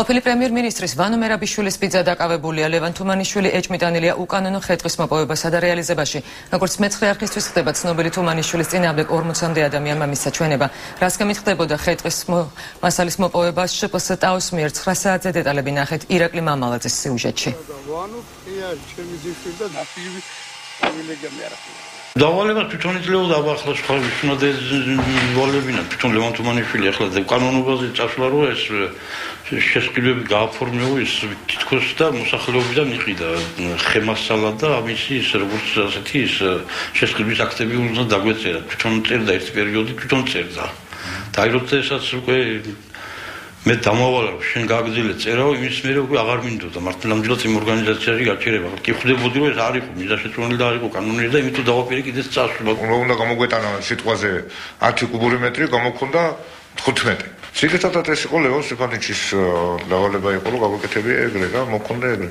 ყოფილი პრემიერ-მინისტრის ვანო მერაბიშვილის ბიძა დაკავებულია. ლევან თუმანიშვილი ეჭმიტანილია უკანონო ხეტყის მოპოვებასა და რეალიზებაში. როგორც მეცხრე არხისთვის ხდება ცნობილი თუმანიშვილის წინააღმდეგ 40-მდე ადამიანმა მისცა ჩვენება. რას გამიხდებოდა ხეტყის მასალის მოპოვება შპს ტაოს მიერ 9 საათზე დეტალები ნახეთ ირაკლი მამალაძის სიუჟეტში. დავალება თვითონ იძლეოდა ახლა სხვა უნდა ეძვალებინა თვითონ ლევან თუმანიშვილი ახლა კანონობაზე წასვლა რო ეს შესყიდვები გააფორმეო ის თითქოს და მოსახლეობიდან იყიდა ხემასალა და ამისი ის როგორც ასეთი ის შესყიდვის აქტები უნდა დაგვეწერა თვითონ წერდა ერთ პერიოდი თვითონ წერდა და აი როდესაც უკვე მე დამავალა შენ გააგზავნე წერაო იმის მერე უკვე აღარ მინდოდა მართლამჯერად იმ ორგანიზაციაში გაჩერება კი ხვდებოდი რომ ეს არ იყო მიზანშეწონილი და არ იყო კანონიერი და იმით დავაპირე კიდეც წასვლა უნდა გამოგვეტანა სიტყვაზე 10 კუბური მეტრი გამოგქონდა 15 სიგეთათაც ეს იყო ლევან სტეფანიჩის დავალება იყო რომ გავაკეთებია ეგრე და მოქონდა ეგრე